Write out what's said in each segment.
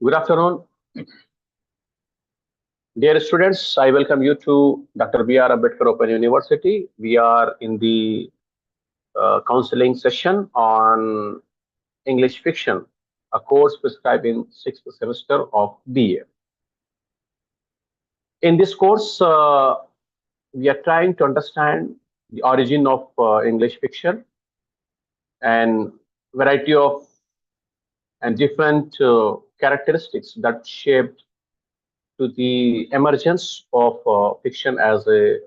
Good afternoon, dear students. I welcome you to Dr. B.R. Ambedkar Open University. We are in the counseling session on English fiction, a course prescribed in sixth semester of BA. In this course, we are trying to understand the origin of English fiction and variety of and different characteristics that shaped to the emergence of fiction as a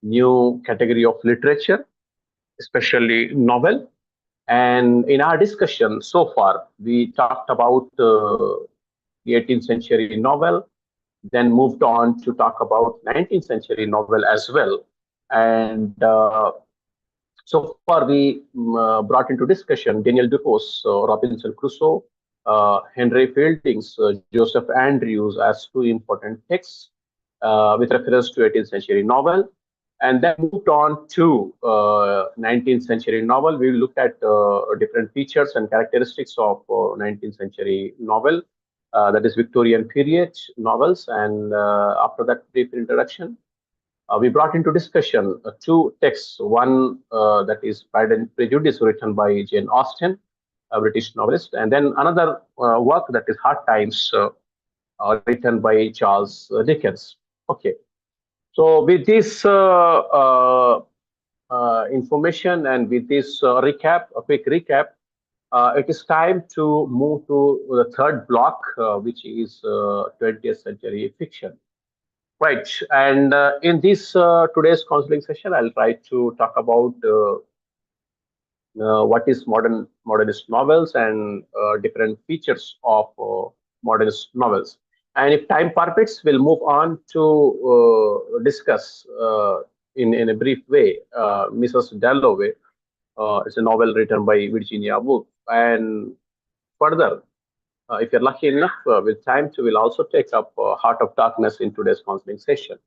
new category of literature, especially novel. And in our discussion so far, we talked about the 18th century novel, then moved on to talk about 19th century novel as well. And so far, we brought into discussion Daniel Defoe's Robinson Crusoe, Henry Fielding's Joseph Andrews as two important texts with reference to 18th century novel. And then moved on to 19th century novel. We looked at different features and characteristics of 19th century novel, that is Victorian period novels. And after that brief introduction, we brought into discussion two texts. One that is Pride and Prejudice, written by Jane Austen, a British novelist, and then another work that is Hard Times, written by Charles Dickens. Okay, so with this information and with this a quick recap, it is time to move to the third block, which is 20th century fiction. Right, and in this today's counseling session, I'll try to talk about what is modernist novels and different features of modernist novels. And if time permits, we'll move on to discuss in a brief way Mrs. Dalloway. It's a novel written by Virginia Woolf, and further, if you're lucky enough with time, we'll also take up Heart of Darkness in today's counseling session,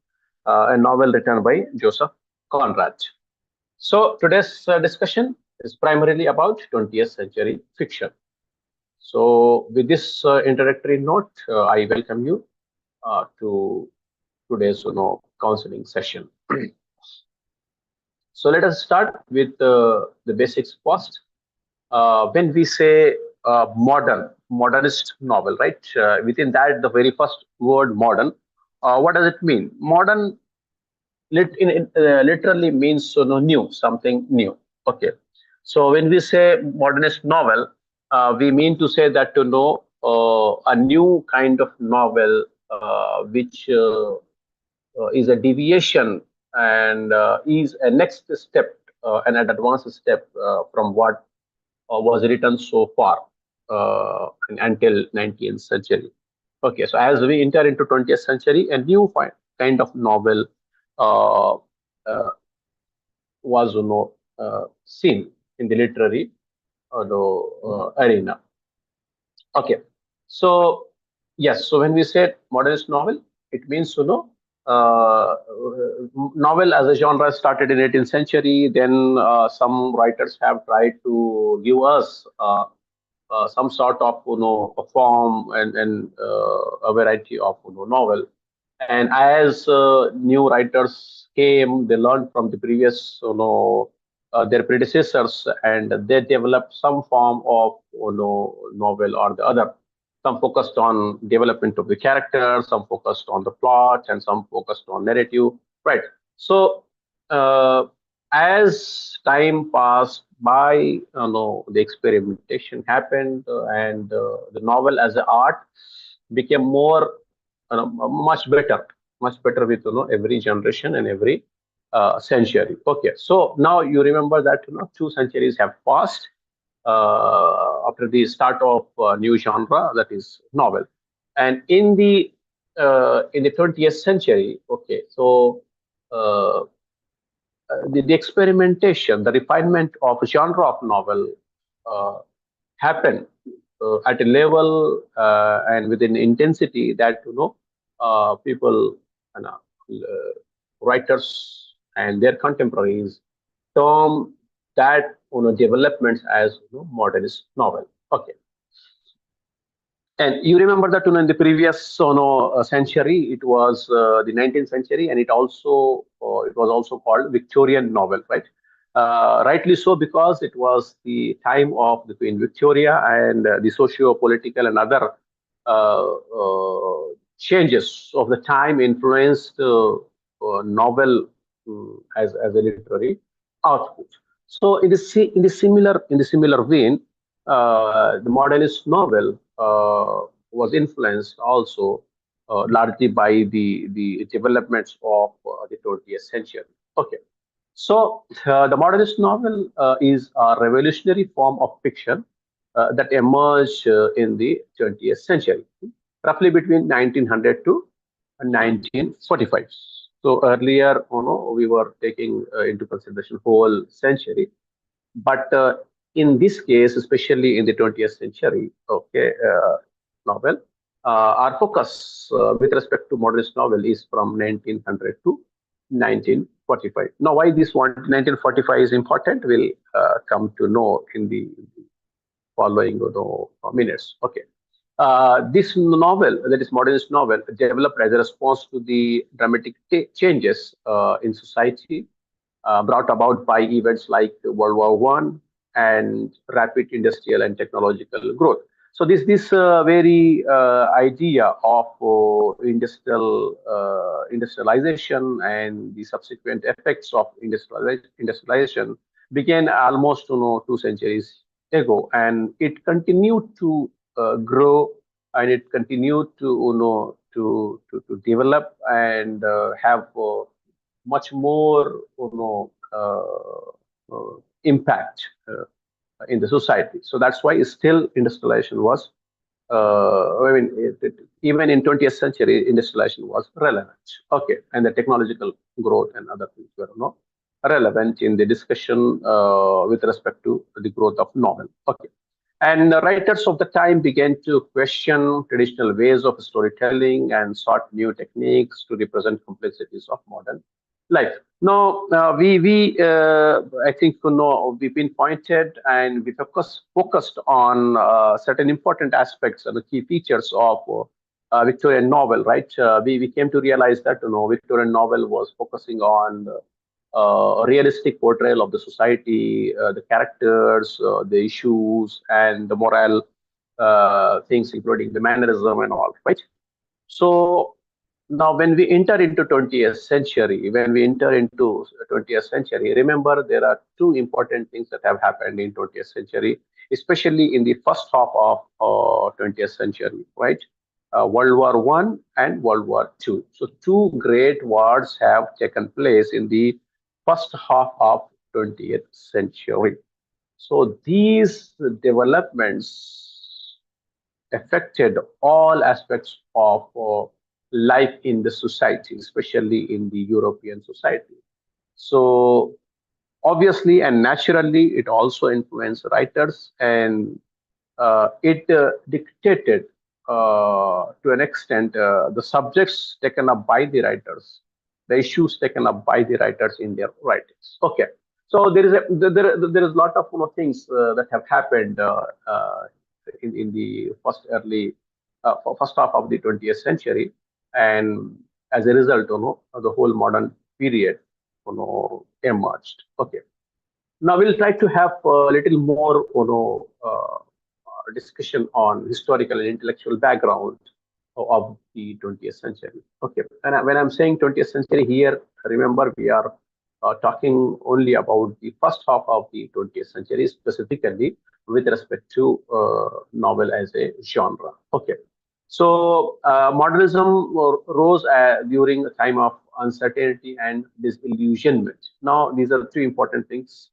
a novel written by Joseph Conrad. So today's discussion is primarily about 20th century fiction. So with this introductory note, I welcome you to today's counseling session. So let us start with the basics first. When we say modernist novel, right? Within that, the very first word modern, what does it mean? Modern literally means new, something new. Okay. So when we say modernist novel, we mean to say that a new kind of novel which is a deviation and is a next step and an advanced step from what was written so far until 19th century. Okay, so as we enter into 20th century, a new kind of novel uh, uh, was seen in the literary arena. Okay, so yes, so when we say modernist novel, it means novel as a genre started in 18th century. Then some writers have tried to give us some sort of a form and a variety of novel. And as new writers came, they learned from the previous their predecessors, and they developed some form of novel or the other. Some focused on development of the character, some focused on the plot, and some focused on narrative. Right. So as time passed by, the experimentation happened, and the novel as an art became more, much better with every generation and every century. Okay, so now you remember that 2 centuries have passed after the start of new genre, that is novel, and in the 20th century. Okay, so uh, the experimentation, the refinement of genre of novel uh, happened at a level and with an intensity that people, writers and their contemporaries term that developments as modernist novel. Okay, And you remember that in the previous century, it was the 19th century, and it was also called Victorian novel, right? Rightly so, because it was the time of the Queen Victoria, and the socio-political and other changes of the time influenced novel as a literary output. So in the similar vein, the modernist novel was influenced also largely by the developments of the 20th century. Okay, so the modernist novel is a revolutionary form of fiction that emerged in the 20th century, roughly between 1900 to 1945. So earlier, we were taking into consideration whole century, but in this case, especially in the 20th century, okay, novel, our focus with respect to modernist novel is from 1900 to 1945. Now, why this one 1945 is important, we'll come to know in the following minutes. Okay. This novel, that is modernist novel, developed as a response to the dramatic changes in society brought about by events like World War One and rapid industrial and technological growth. So this very idea of industrialization and the subsequent effects of industrialization began almost 2 centuries ago, and it continued to grow, and it continued to to develop and have much more impact in the society. So that's why still industrialization was even in 20th century, industrialization was relevant. Okay, and the technological growth and other things were not relevant in the discussion with respect to the growth of novel. Okay, and the writers of the time began to question traditional ways of storytelling and sought new techniques to represent complexities of modern life. Now, I think we pinpointed and we focused on certain important aspects and the key features of Victorian novel, right? We came to realize that Victorian novel was focusing on a realistic portrayal of the society, the characters, the issues, and the moral things, including the mannerism and all, right? So now, when we enter into 20th century, remember there are two important things that have happened in 20th century, especially in the first half of 20th century, right? World War One and World War Two. So two great wars have taken place in the first half of 20th century. So these developments affected all aspects of life in the society, especially in the European society. So obviously and naturally, it also influenced writers, and it dictated to an extent the subjects taken up by the writers, the issues taken up by the writers in their writings. Okay, so there is a lot of things that have happened in the first half of the 20th century, and as a result, the whole modern period, emerged. Okay. Now we'll try to have a little more, discussion on historical and intellectual background of the 20th century. Okay, and when I'm saying 20th century here, remember we are talking only about the first half of the 20th century, specifically with respect to novel as a genre. Okay, so modernism rose during a time of uncertainty and disillusionment. Now, these are two important things,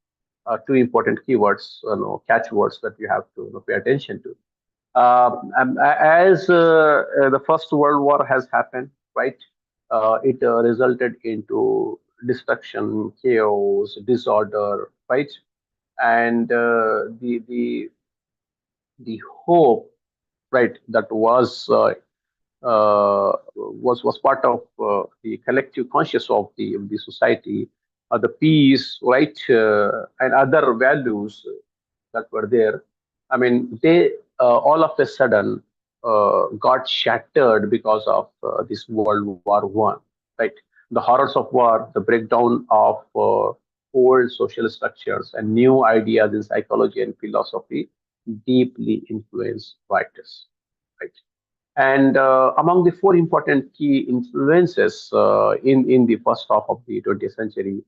two important keywords, catchwords that you have to pay attention to. As the First World War has happened, right? It resulted into destruction, chaos, disorder, right? And the hope, right, that was part of the collective conscious of the society, the peace, right, and other values that were there. I mean, they all of a sudden got shattered because of this World War One, right? The horrors of war, the breakdown of old social structures, and new ideas in psychology and philosophy deeply influenced writers, right? And among the four important key influences in the first half of the 20th century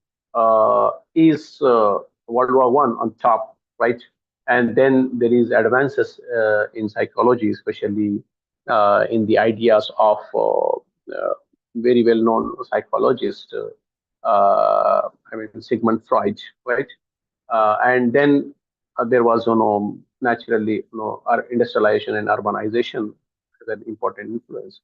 is World War One on top, right? And then there is advances in psychology, especially in the ideas of very well-known psychologist, I mean Sigmund Freud, right? And then there was, naturally, our industrialization and urbanization as an important influence.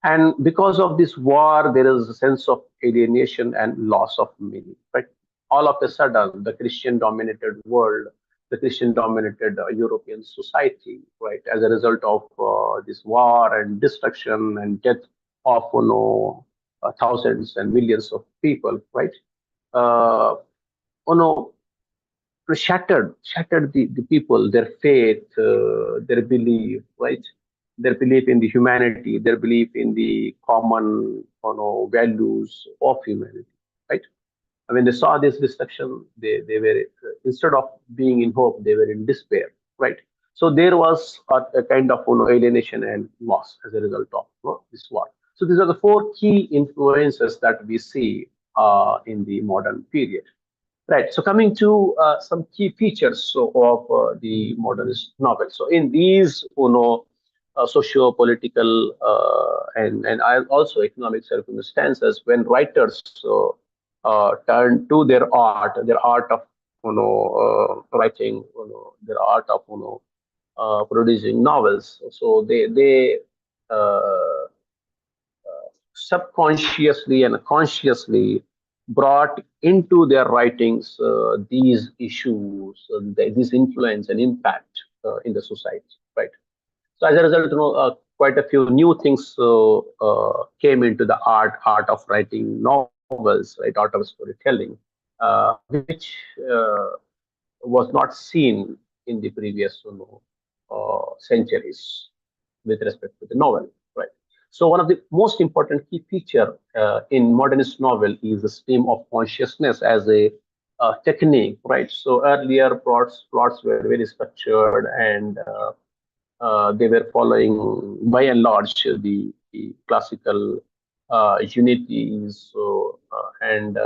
And because of this war, there is a sense of alienation and loss of meaning. Right? All of a sudden, the Christian-dominated world, the Christian-dominated European society, right, as a result of this war and destruction and death of thousands and millions of people, right? Uh, you know, shattered the people, their faith, their belief, right? Their belief in the humanity, their belief in the common, values of humanity, right? I mean, they saw this destruction. They were, instead of being in hope, they were in despair, right? So there was a kind of, alienation and loss as a result of this war. So these are the four key influences that we see in the modern period. Right. So coming to some key features of the modernist novel. So in these, socio-political and also economic circumstances, when writers turn to their art of writing, their art of producing novels. So they uh, subconsciously and consciously brought into their writings these issues, this influence and impact in the society, right? So as a result, quite a few new things came into the art of writing novels, right, art of storytelling, which was not seen in the previous, centuries with respect to the novel, right? So one of the most important key feature in modernist novel is the stream of consciousness as a technique, right? So earlier plots were very structured and they were following by and large the classical unities and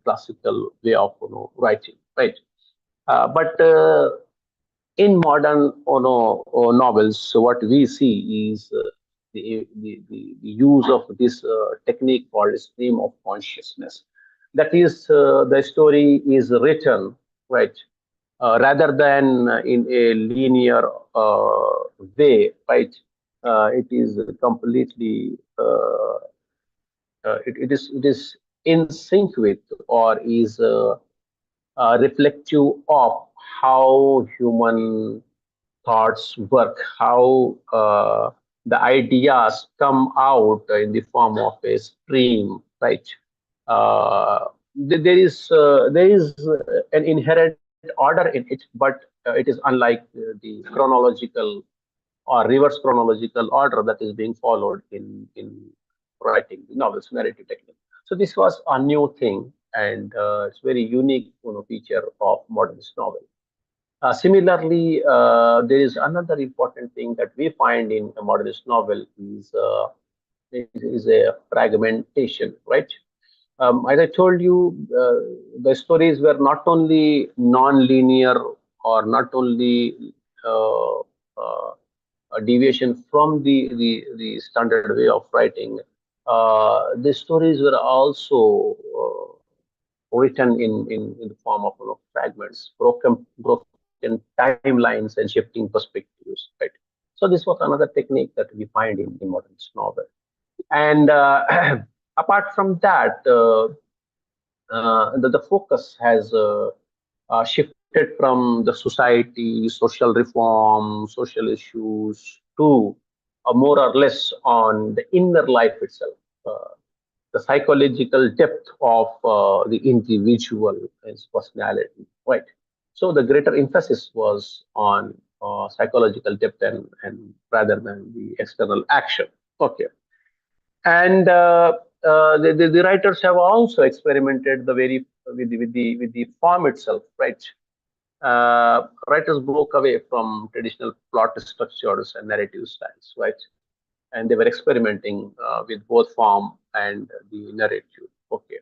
classical way of writing, right? But in modern novels, so what we see is the use of this technique called stream of consciousness. That is, the story is written, right, rather than in a linear way, right? It is completely it is in sync with or is reflective of how human thoughts work, how the ideas come out in the form of a stream, right? There is an inherent order in it, but it is unlike the chronological or reverse chronological order that is being followed in writing the novels narrative technique. So this was a new thing, and it's very unique feature of modernist novel. Similarly, there is another important thing that we find in a modernist novel is a fragmentation, right? As I told you, the stories were not only non-linear or not only a deviation from the standard way of writing. The stories were also written in the form of fragments, broken timelines and shifting perspectives, right? So this was another technique that we find in modern novel. And apart from that, the focus has shifted from the society, social reform, social issues to more or less on the inner life itself. The psychological depth of the individual, his personality, right? So the greater emphasis was on psychological depth and rather than the external action. Okay, and the writers have also experimented the very with the form itself, right? Writers broke away from traditional plot structures and narrative styles, right? And they were experimenting with both form and the narrative. Okay,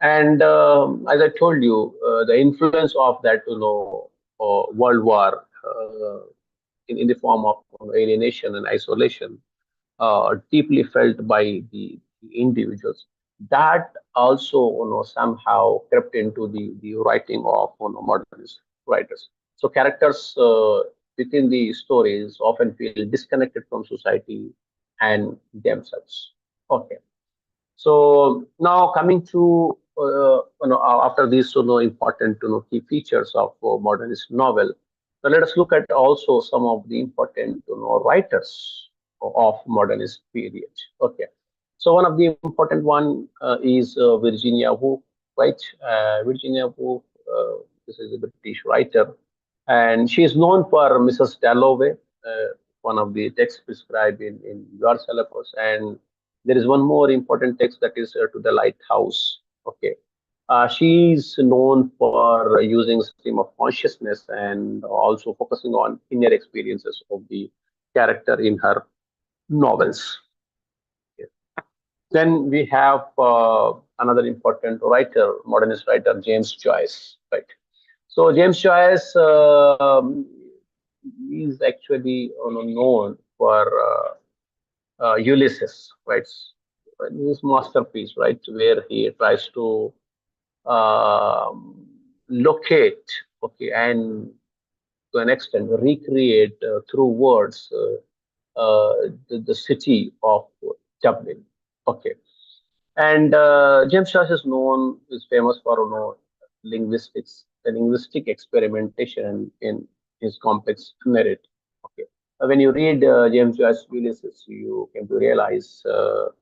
and as I told you, the influence of that, World War in the form of alienation and isolation, deeply felt by the individuals. That also, somehow crept into the writing of modernist writers. So characters within the stories often feel disconnected from society and themselves. Okay. So now coming to after these important key features of modernist novel, so let us look at also some of the important writers of modernist period. Okay, so one of the important one is Virginia Woolf, right? Virginia Woolf, this is a British writer, and she is known for Mrs. Dalloway, one of the texts prescribed in your syllabus, and there is one more important text that is to the lighthouse. Okay, she is known for using stream of consciousness and also focusing on inner experiences of the character in her novels. Okay. Then we have another important writer, modernist writer, James Joyce. Right. So James Joyce is actually known for Ulysses, right? His masterpiece, right, where he tries to locate, okay, and to an extent recreate through words the city of Dublin. Okay, and James Joyce is famous for linguistic experimentation in his complex narrative. Okay, when you read James Joyce Ulysses, you came to realize the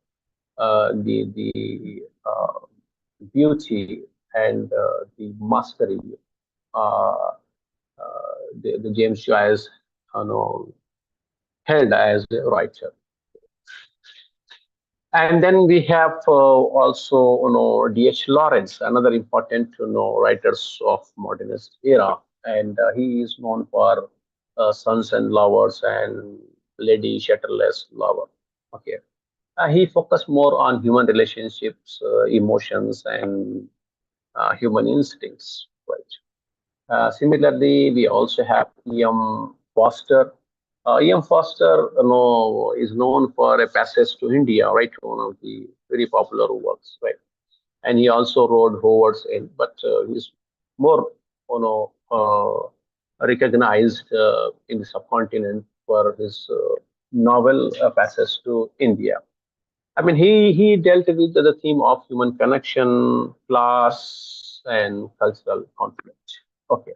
beauty and the mastery uh, the James Joyce held as a writer. And then we have also, D.H. Lawrence, another important, writers of modernist era, and he is known for Sons and Lovers and Lady Chatterley's Lover. Okay, he focused more on human relationships, emotions, and human instincts. Right. Similarly, we also have E.M. Foster. E.M. Foster, is known for a passage to India, right? One of the very popular works, right? And he also wrote Howard's End, but he's more, recognized in the subcontinent for his novel Passage to India. I mean, he dealt with the theme of human connection, class, and cultural conflict. Okay.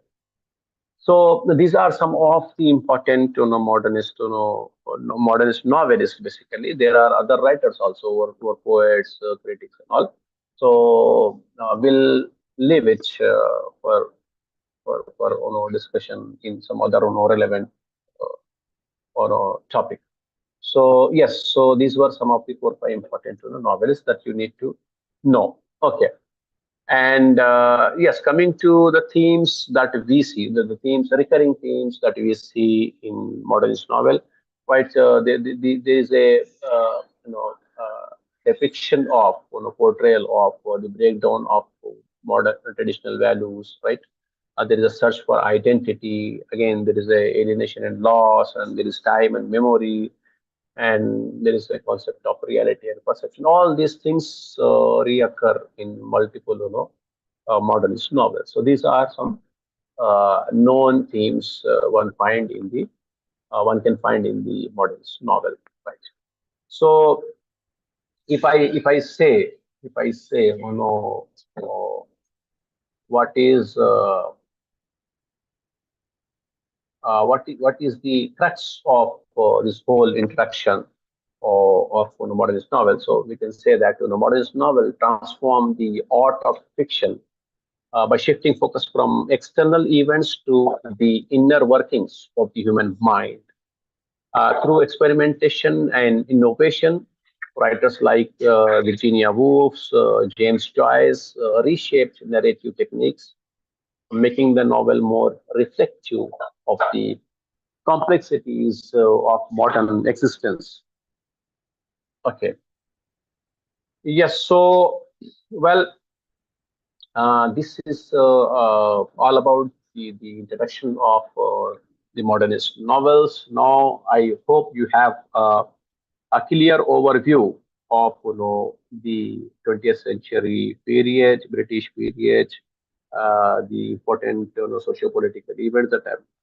So these are some of the important, modernist, modernist novelists. Basically, there are other writers also, who are poets, critics, and all. So we'll leave it for discussion in some other relevant uh, topic. So yes, so these were some of the 4 5 important novelists that you need to know. Okay. And yes, coming to the themes that we see, the themes, recurring themes that we see in modernist novel, right? There is a depiction of, portrayal of the breakdown of modern traditional values, right? There is a search for identity. Again, there is a alienation and loss, and there is time and memory, and there is a concept of reality and perception. All these things reoccur in multiple, modernist novels. So these are some known themes one can find in the modernist novel, right? So if I say, what is what is the crux of this whole introduction of modernist novel. So we can say that modernist novel transformed the art of fiction by shifting focus from external events to the inner workings of the human mind. Through experimentation and innovation, writers like Virginia Woolf, James Joyce reshaped narrative techniques, making the novel more reflective of the complexities of modern existence. Okay. Yes. So, well, this is all about the introduction of the modernist novels. Now, I hope you have a clear overview of the 20th century period, British period, the important socio-political events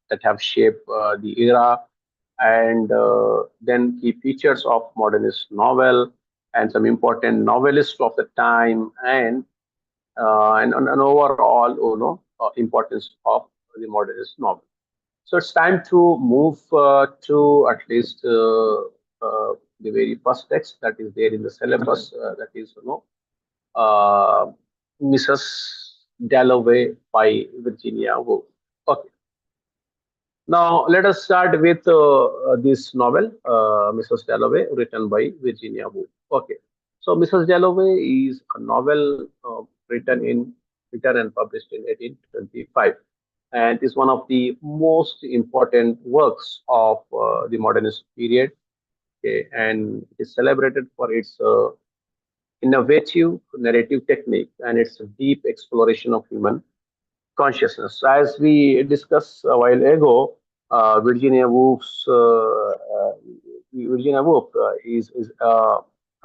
that have shaped the era, and then key features of modernist novel and some important novelists of the time, and overall importance of the modernist novel. So it's time to move to at least the very first text that is there in the syllabus, that is uh, Mrs. Dalloway by Virginia Woolf. Okay. Now let us start with this novel, Mrs. Dalloway, written by Virginia Woolf. Okay. So Mrs. Dalloway is a novel written and published in 1825, and is one of the most important works of the modernist period. Okay, and it is celebrated for its innovative narrative technique and its deep exploration of human consciousness. As we discussed a while ago, Virginia Woolf is a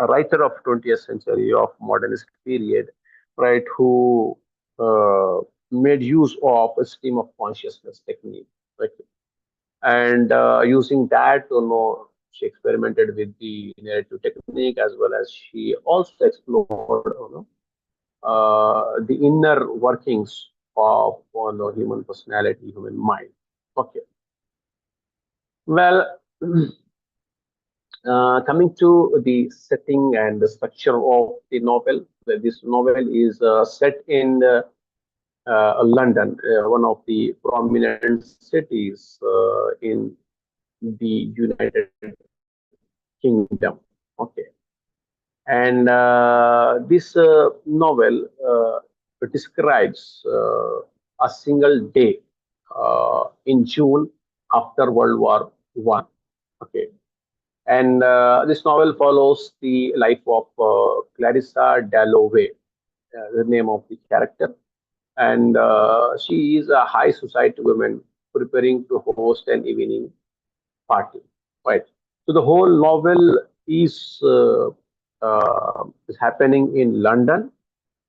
writer of 20th century of modernist period, right? Who made use of a stream of consciousness technique, right? And using that, she experimented with the narrative technique, as well as she also explored the inner workings of human personality, human mind. Okay. Well, coming to the setting and the structure of the novel, this novel is set in London, one of the prominent cities in the United Kingdom. Okay. And this novel describes a single day in June after World War One. Okay, and this novel follows the life of Clarissa Dalloway, the name of the character, and she is a high society woman preparing to host an evening party. Right. So the whole novel is happening in London,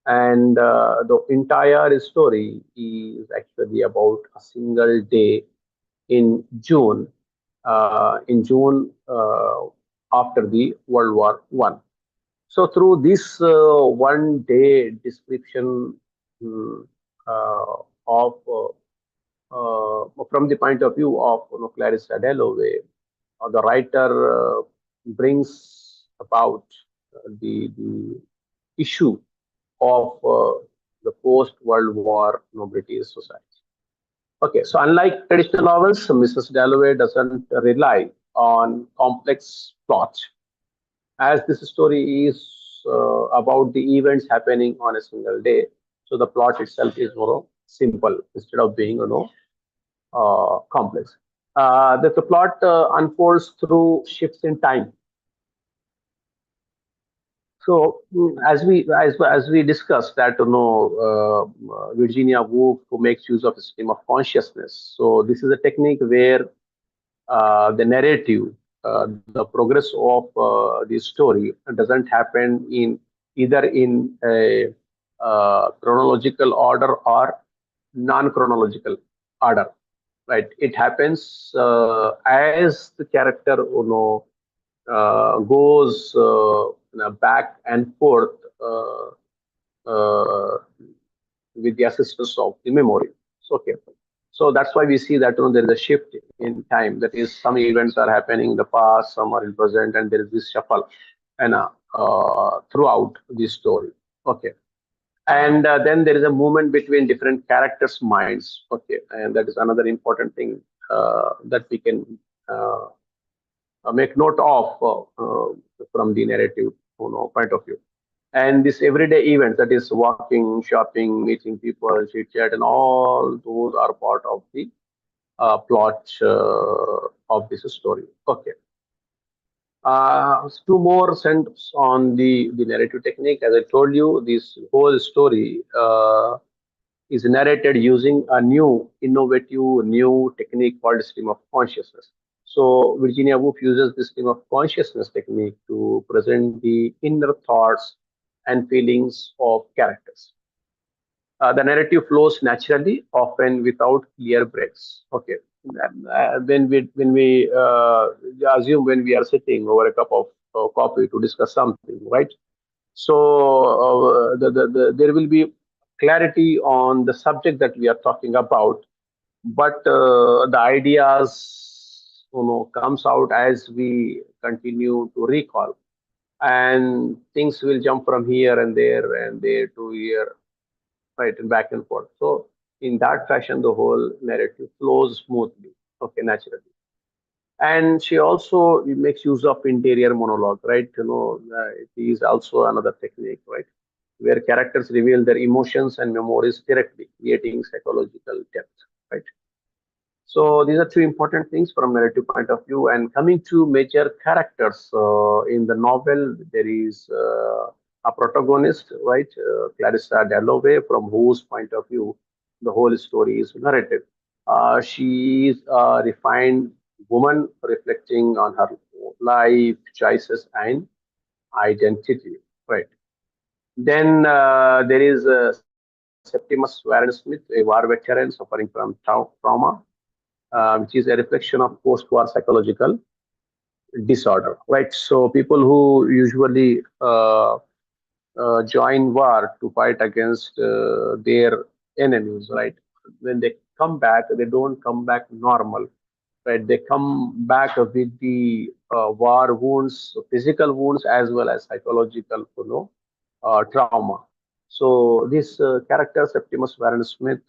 and the entire story is actually about a single day in June, after the World War One. So through this one day description, mm, of from the point of view of Clarissa Dalloway, the writer brings about the issue of the post-World War British society. Okay, so unlike traditional novels, Mrs. Dalloway doesn't rely on complex plot, as this story is about the events happening on a single day. So the plot itself is more simple instead of being complex. The plot unfolds through shifts in time. So as we discussed that Virginia Woolf who makes use of a stream of consciousness. So this is a technique where the narrative, the progress of the story doesn't happen in either in a chronological order or non-chronological order, right? It happens as the character goes back and forth uh, uh, with the assistance of the memory. So, okay. So that's why we see that there is a shift in time. That is, some events are happening in the past, some are in present, and there is this shuffle and throughout the story. Okay. And then there is a movement between different characters' minds. Okay, and that is another important thing that we can uh, make note of from the narrative, point of view. And this everyday events, that is walking, shopping, meeting people, chit chat, and all those are part of the plot of this story. Okay. Two more cents on the narrative technique. As I told you, this whole story is narrated using a new, innovative, new technique called stream of consciousness. So Virginia Woolf uses this stream of consciousness technique to present the inner thoughts and feelings of characters. The narrative flows naturally, often without clear breaks. Okay. When we assume when we are sitting over a cup of coffee to discuss something, right? So there will be clarity on the subject that we are talking about, but the ideas comes out as we continue to recall, and things will jump from here and there to here, right, and back and forth. So in that fashion, the whole narrative flows smoothly, okay, naturally. And she also makes use of interior monologue, right? It is also another technique, right, where characters reveal their emotions and memories directly, creating psychological depth, right? So these are two important things from narrative point of view. And coming to major characters in the novel, there is a protagonist, right, Clarissa Dalloway, from whose point of view the whole story is narrated. She is a refined woman reflecting on her life choices and identity, right? Then there is Septimus Warren Smith, a war veteran suffering from trauma, which is a reflection of post-war psychological disorder, right? So people who usually join war to fight against their enemies, right? When they come back, they don't come back normal, right? They come back with the war wounds, physical wounds, as well as psychological, trauma. So this character, Septimus Warren Smith,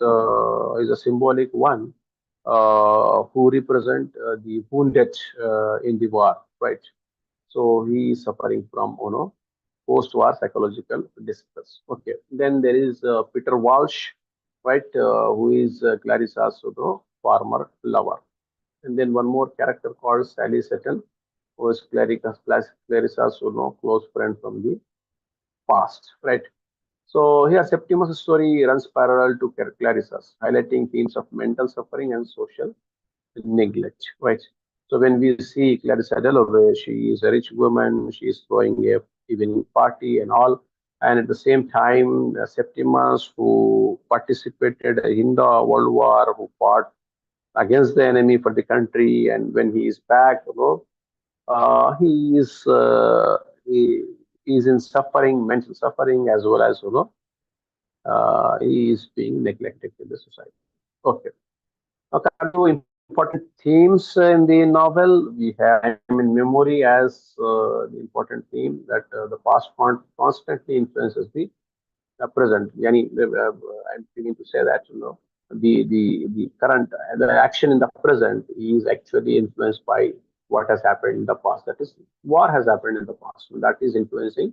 is a symbolic one who represent the wounded in the war, right? So he is suffering from, post-war psychological distress. Okay. Then there is Peter Walsh, right, who is Clarissa's, former lover. And then one more character called Sally Settle, who is Clarissa's, close friend from the past, right? So here Septimus' story runs parallel to Clarissa's, highlighting themes of mental suffering and social neglect, right? So when we see Clarissa Dalloway, she is a rich woman, she is throwing a evening party and all. And at the same time, Septimus, who participated in the World War, who fought against the enemy for the country, and when he is back, he is he is in suffering, mental suffering, as well as he is being neglected in the society. Okay. Now, coming to important themes in the novel, we have time and memory as the important theme, that the past constantly influences the present. I'm beginning to say that the current the action in the present is actually influenced by what has happened in the past. That is, war has happened in the past, and that is influencing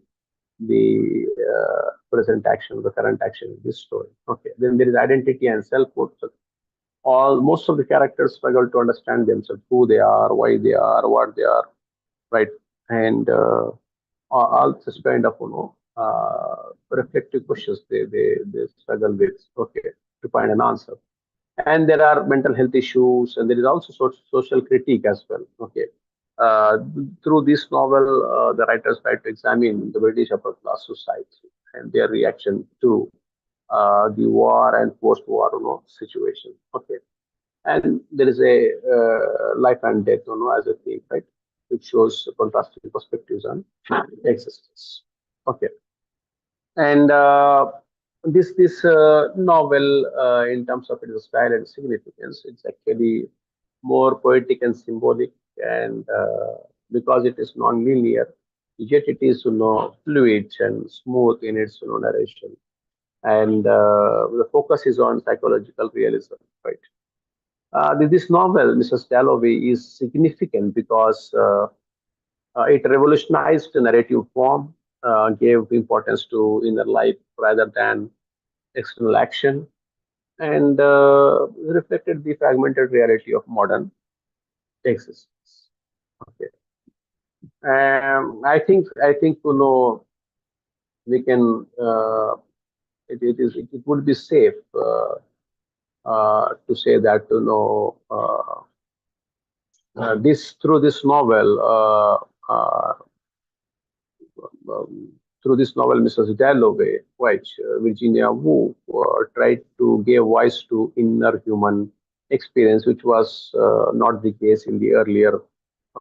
the present action, the current action in this story. Okay. Then there is identity and selfhood. So all most of the characters struggle to understand themselves, who they are, why they are, what they are, right? And all such kind of reflective questions they struggle with, okay, to find an answer. And there are mental health issues, and there is also social critique as well, okay. uh, Through this novel, the writers try to examine the British upper class society and their reaction to the war and post-war, situation, okay. And there is a life and death, as a theme, right, which shows contrasting perspectives on existence. Okay. And this novel, in terms of its style and significance, it's actually more poetic and symbolic, and because it is non-linear, yet it is fluid and smooth in its narration. and the focus is on psychological realism, right? This novel, Mrs. Dalloway, is significant because it revolutionized the narrative form, gave importance to inner life rather than external action, and reflected the fragmented reality of modern existence. Okay. I think we can. It would be safe to say that this through this novel. Through this novel, Mrs. Dalloway, which Virginia Woolf tried to give voice to inner human experience, which was not the case in the earlier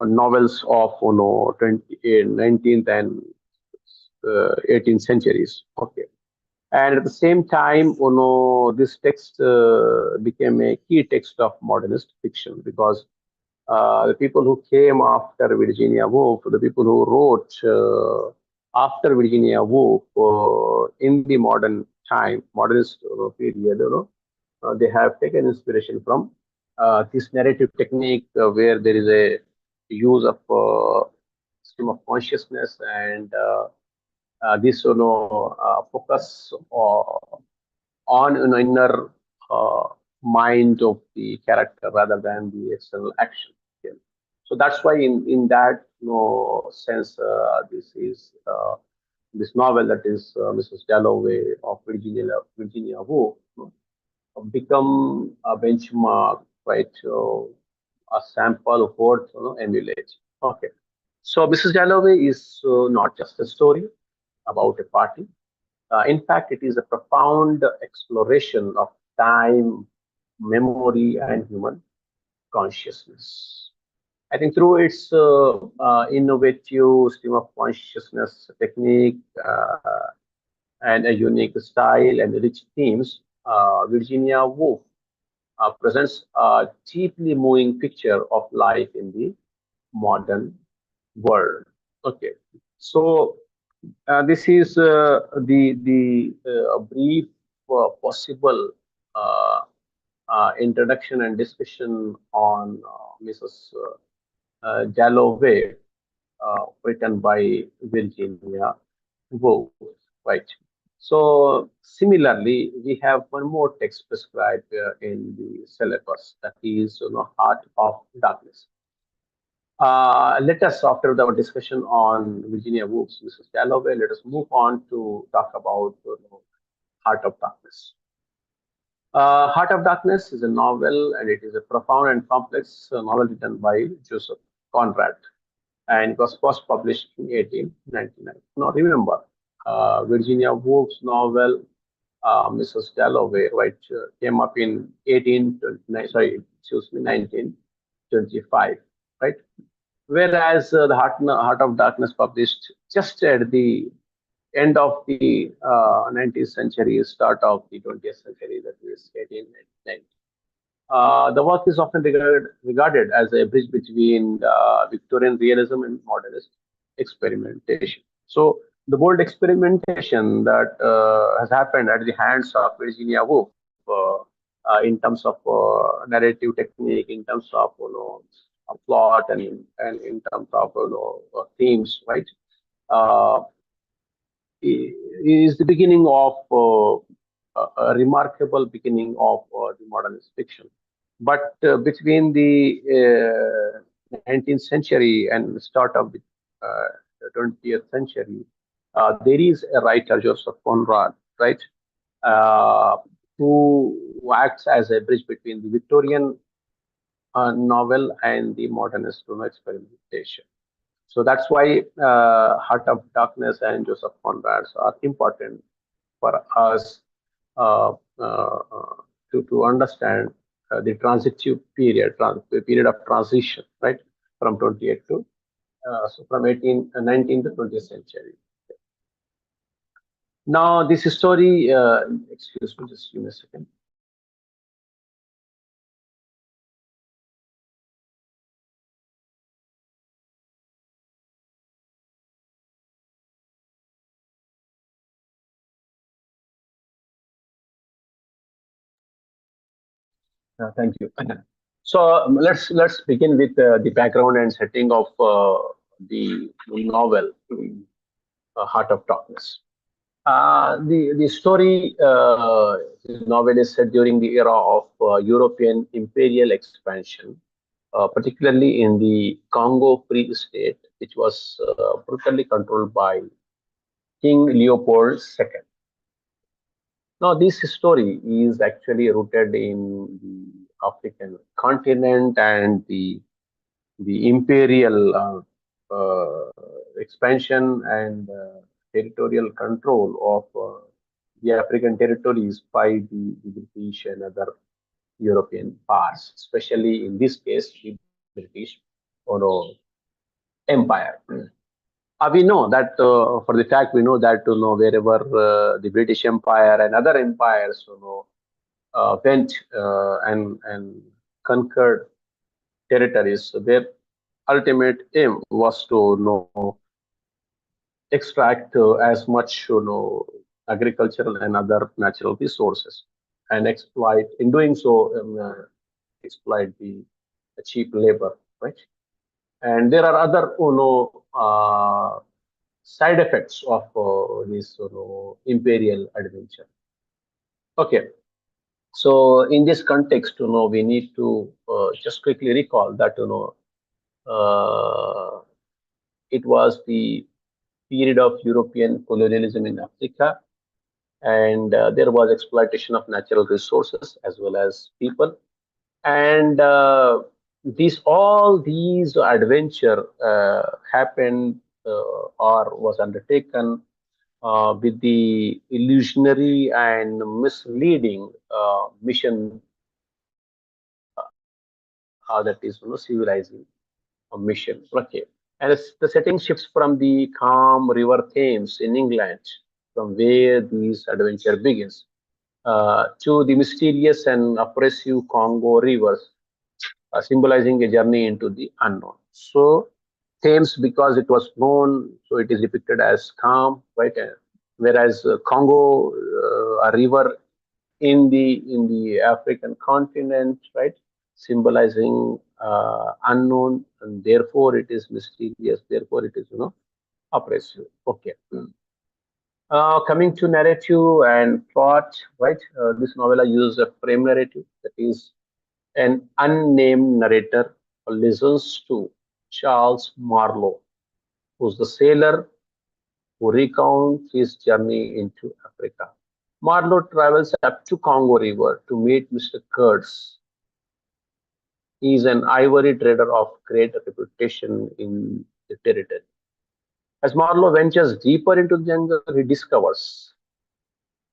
novels of 19th and 18th centuries. Okay. And at the same time, this text became a key text of modernist fiction because the people who came after Virginia Woolf, the people who wrote after Virginia Woolf in the modern time, modernist period, they have taken inspiration from this narrative technique where there is a use of stream of consciousness and this focus on inner uh, mind of the character rather than the external action. Yeah. So that's why in that sense, this novel that is Mrs. Dalloway of Virginia Woolf become a benchmark, right? A sample worth emulate. Okay. So Mrs. Dalloway is not just a story about a party. In fact, it is a profound exploration of time, memory, and human consciousness. I think through its innovative stream of consciousness technique and a unique style and rich themes, Virginia Woolf presents a deeply moving picture of life in the modern world. Okay, so this is the brief possible uh, introduction and discussion on Mrs. Galloway, written by Virginia Woolf. Right. So similarly, we have one more text prescribed in the syllabus, that is, Heart of Darkness. Let us, after our discussion on Virginia Woolf's Mrs. Dalloway, let us move on to talk about Heart of Darkness. Heart of Darkness is a novel, and it is a profound and complex novel written by Joseph Conrad, and it was first published in 1899. Now, remember, Virginia Woolf's novel, Mrs. Dalloway, right, came up in 1829, sorry, excuse me, 1925, right? Whereas the Heart of Darkness published just at the end of the 19th century, start of the 20th century, that is 1890. The work is often regarded as a bridge between Victorian realism and modernist experimentation. So, the bold experimentation that has happened at the hands of Virginia Woolf in terms of narrative technique, in terms of a plot, and in terms of themes, right? Uh, is the beginning of a remarkable beginning of the modernist fiction. But between the 19th century and the start of the 20th century, there is a writer, Joseph Conrad, right, uh, who acts as a bridge between the Victorian novel and the modernist experimentation. So that's why Heart of Darkness and Joseph Conrad are important for us uh, to understand the transitive period, the period of transition, right, from 28 to so from 19th to 20th century. Now, this story, excuse me, just give me a second. Thank you. So let's begin with the background and setting of the novel, Heart of Darkness. The story, this novel is set during the era of European imperial expansion, particularly in the Congo Free State, which was brutally controlled by King Leopold II. Now, this story is actually rooted in the African continent and the imperial expansion and territorial control of the African territories by the British and other European powers, especially in this case, the British Empire. We know that for the fact we know that wherever the British Empire and other empires went and conquered territories, so their ultimate aim was to extract as much agricultural and other natural resources and exploit. In doing so, exploit the cheap labor, right? And there are other side effects of this imperial adventure. Okay, so in this context, we need to just quickly recall that uh, it was the period of European colonialism in Africa, and there was exploitation of natural resources as well as people. And these all these adventure happened or was undertaken with the illusionary and misleading mission that is civilizing a mission. Okay. And the setting shifts from the calm river Thames in England, from where this adventure begins, to the mysterious and oppressive Congo rivers, symbolizing a journey into the unknown. So, Thames, because it was known, so it is depicted as calm, right? Whereas Congo, a river in the African continent, right, symbolizing unknown, and therefore it is mysterious. Therefore, it is oppressive. Okay. Coming to narrative and plot, right? This novella uses a frame narrative, that is, an unnamed narrator listens to Charles Marlowe, who's the sailor who recounts his journey into Africa. Marlowe travels up to Congo River to meet Mr. Kurtz. He is an ivory trader of great reputation in the territory. As Marlowe ventures deeper into the jungle, he discovers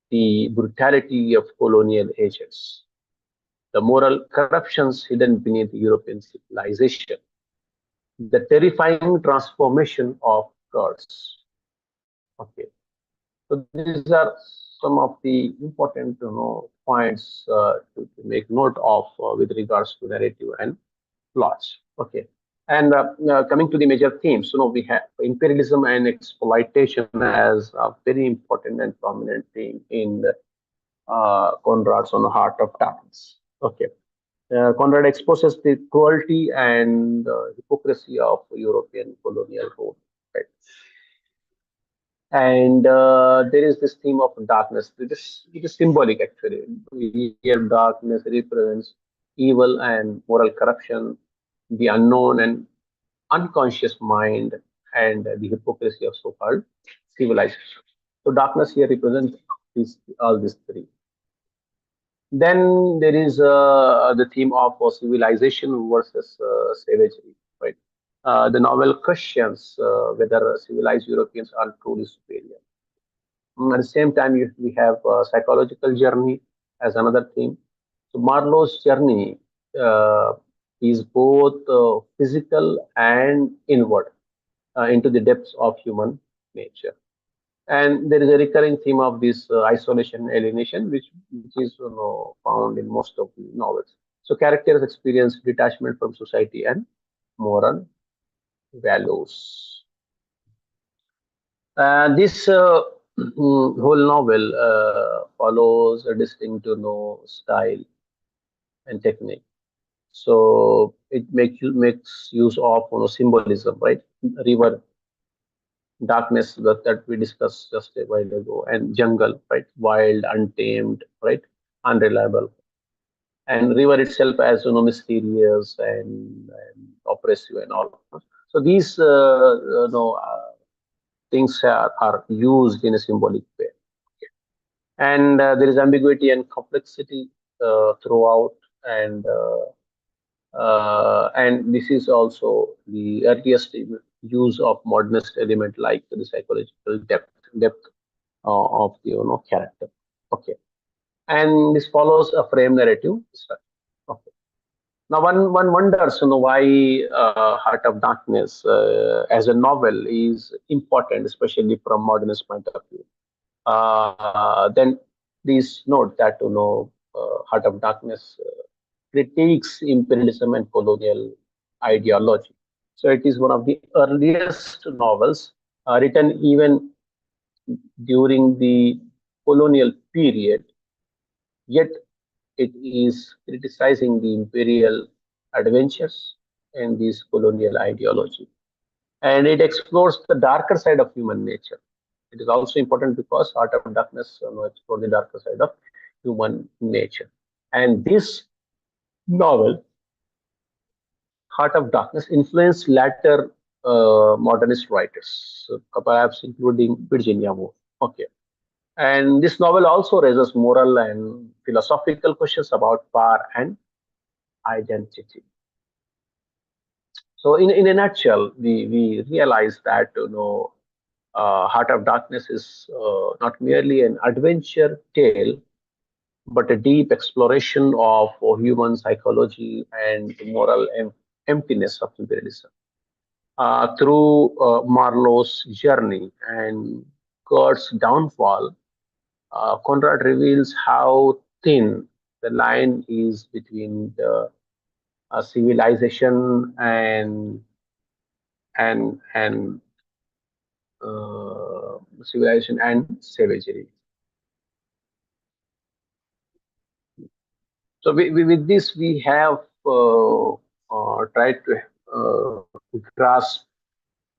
the brutality of colonial agents, the moral corruptions hidden beneath European civilization, the terrifying transformation of Kurtz. Okay, so these are some of the important points to make note of with regards to narrative and plots. Okay, and coming to the major themes, we have imperialism and exploitation as a very important and prominent theme in Conrad's on the Heart of Darkness. Okay, Conrad exposes the cruelty and hypocrisy of European colonial rule. Right? And there is this theme of darkness. It is symbolic actually. Here, darkness represents evil and moral corruption, the unknown and unconscious mind, and the hypocrisy of so-called civilization. So, darkness here represents all these three. Then there is the theme of civilization versus savagery, right? The novel questions whether civilized Europeans are truly superior. At the same time, we have psychological journey as another theme. So Marlowe's journey uh, is both physical and inward into the depths of human nature. And there is a recurring theme of this isolation and alienation, which is found in most of the novels. So characters experience detachment from society and moral values. This whole novel follows a distinct style and technique. So it makes use of symbolism, right? River, darkness that we discussed just a while ago, and jungle, right? Wild, untamed, right? Unreliable, and river itself as mysterious and oppressive and all. So these things are used in a symbolic way, and there is ambiguity and complexity throughout, and this is also the earliest use of modernist element like the psychological depth of the character. Okay, and this follows a frame narrative structure. Okay. Now, one wonders, why Heart of Darkness as a novel is important, especially from modernist point of view. Then please note that Heart of Darkness critiques imperialism and colonial ideology. So it is one of the earliest novels written even during the colonial period, yet it is criticizing the imperial adventures and this colonial ideology. And it explores the darker side of human nature. It is also important because Heart of Darkness explores the darker side of human nature. And this novel, Heart of Darkness, influenced later modernist writers, so perhaps including Virginia Woolf. Okay. And this novel also raises moral and philosophical questions about power and identity. So, in a nutshell, we realize that Heart of Darkness is not merely an adventure tale, but a deep exploration of human psychology and moral emptiness of imperialism. Through Marlowe's journey and Kurt's downfall, Conrad reveals how thin the line is between the civilization and civilization and savagery. So with this, we have tried to grasp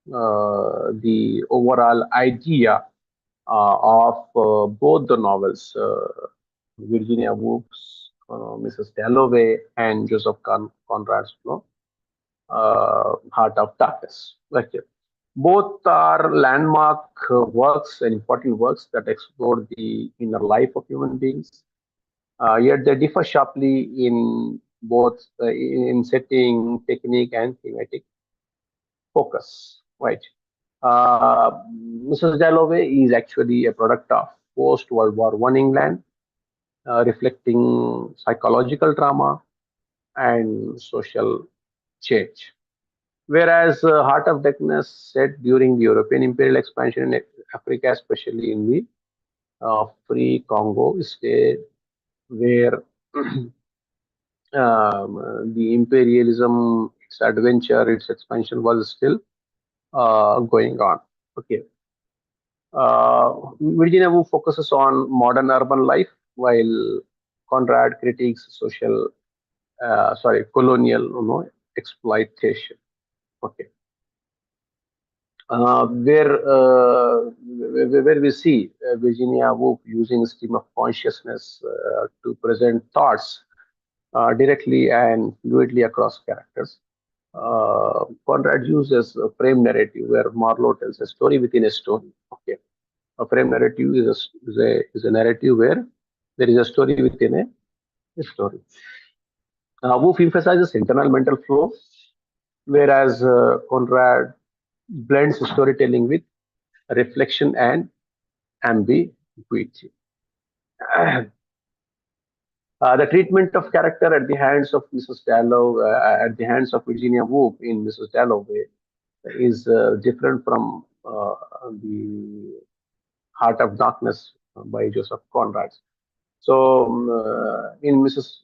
the overall idea of both the novels, Virginia Woolf's Mrs. Dalloway and Joseph Conrad's Heart of Darkness. Okay. Both are landmark works and important works that explore the inner life of human beings. Yet they differ sharply in both in setting, technique, and thematic focus. Right. Mrs. Dalloway is actually a product of post World War One England, reflecting psychological trauma and social change. Whereas Heart of Darkness set during the European imperial expansion in Africa, especially in the Free Congo state, where the imperialism, its adventure, its expansion was still going on. Okay. Virginia Woolf focuses on modern urban life, while Conrad critiques colonial, exploitation. Okay. Where we see Virginia Woolf using stream of consciousness to present thoughts directly and fluidly across characters. Conrad uses a frame narrative where Marlowe tells a story within a story. Okay, a frame narrative is a narrative where there is a story within a story. Woolf emphasizes internal mental flow, whereas Conrad blends storytelling with reflection and ambiguity. The treatment of character at the hands of Mrs. at the hands of Virginia Woolf in Mrs. Dalloway is different from the Heart of Darkness by Joseph Conrad. So, in Mrs.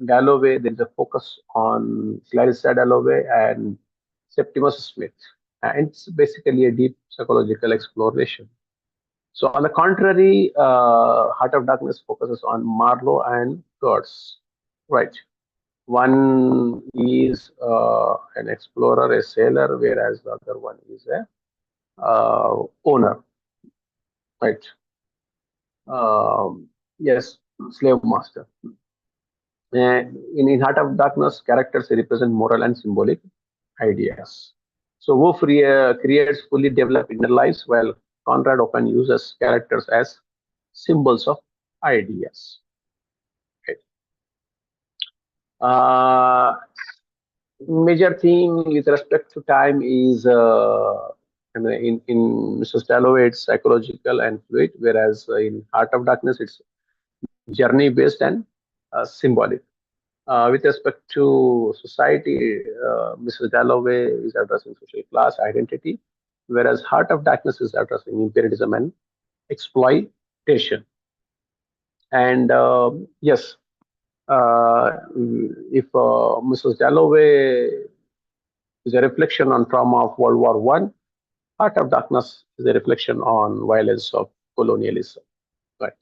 Dalloway, there is a focus on Clarissa Dalloway and Septimus Smith. And it's basically a deep psychological exploration. So, on the contrary, Heart of Darkness focuses on Marlowe and Kurtz. right? One is an explorer, a sailor, whereas the other one is a owner, right? Yes, slave master. In Heart of Darkness, characters represent moral and symbolic ideas. So Wolf creates fully developed inner lives, while Conrad often uses characters as symbols of ideas. Okay. Uh, Major theme with respect to time is in Mrs. Dalloway, it's psychological and fluid, whereas in Heart of Darkness, it's journey based and symbolic. With respect to society, Mrs. Dalloway is addressing social class identity, whereas Heart of Darkness is addressing imperialism and exploitation. And yes, if Mrs. Dalloway is a reflection on trauma of World War One, Heart of Darkness is a reflection on violence of colonialism. Right.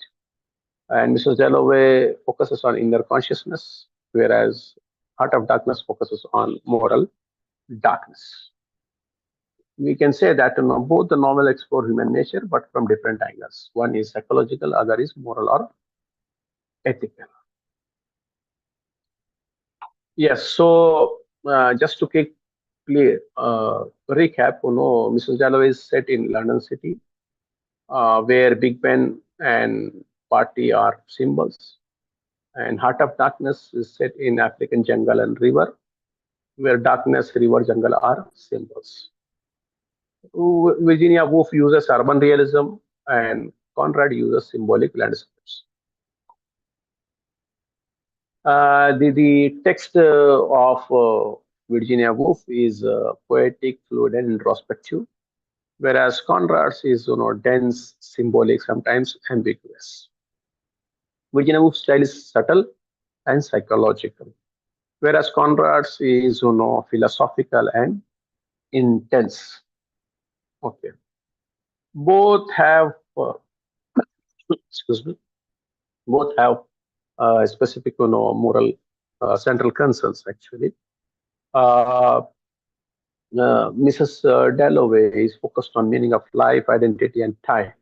And Mrs. Dalloway focuses on inner consciousness, whereas Heart of Darkness focuses on moral darkness. We can say that both the novel explore human nature, but from different angles. One is psychological, other is moral or ethical. Yes. So just to clear recap, Mrs. Dalloway is set in London City, where Big Ben and party are symbols, and Heart of Darkness is set in African jungle and river, where darkness, river, jungle are symbols. Virginia Woolf uses urban realism, and Conrad uses symbolic landscapes. The text of Virginia Woolf is poetic, fluid, and introspective, whereas Conrad's is dense, symbolic, sometimes ambiguous. Virginia Woolf's style is subtle and psychological, whereas Conrad's is philosophical and intense. Okay, both have excuse me, both have specific moral central concerns actually. Uh, Mrs. Dalloway is focused on meaning of life, identity, and time,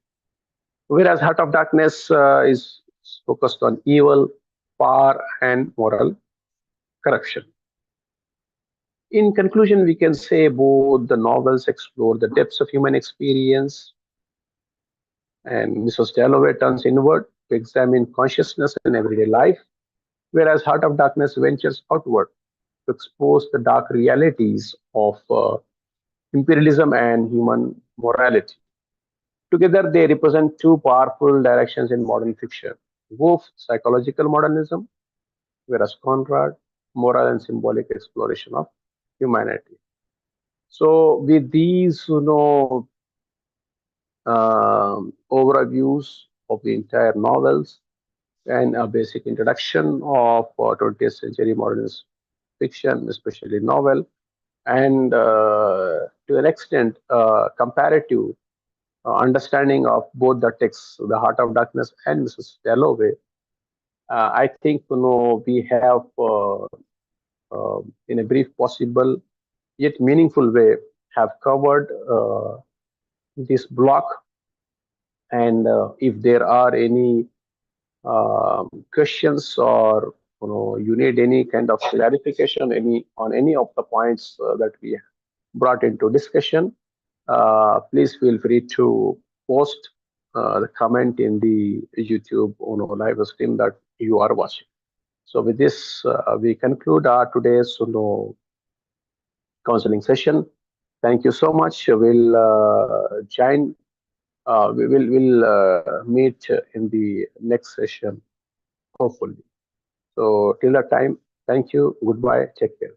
whereas Heart of Darkness is focused on evil, power, and moral corruption. In conclusion, we can say both the novels explore the depths of human experience, and Mrs. Dalloway turns inward to examine consciousness in everyday life, whereas Heart of Darkness ventures outward to expose the dark realities of imperialism and human morality. Together, they represent two powerful directions in modern fiction: Woolf, psychological modernism, whereas Conrad, moral and symbolic exploration of humanity. So, with these, overviews of the entire novels and a basic introduction of 20th century modernist fiction, especially novel, and to an extent, comparative understanding of both the texts, The Heart of Darkness and Mrs. Dalloway, I think we have, in a brief, possible yet meaningful way, have covered this block. And if there are any questions, or you need any kind of clarification on any of the points that we brought into discussion, please feel free to post the comment in the YouTube live stream that you are watching. So with this, we conclude our today's counseling session. Thank you so much. We'll join. We'll meet in the next session, hopefully. So till that time, thank you. Goodbye. Take care.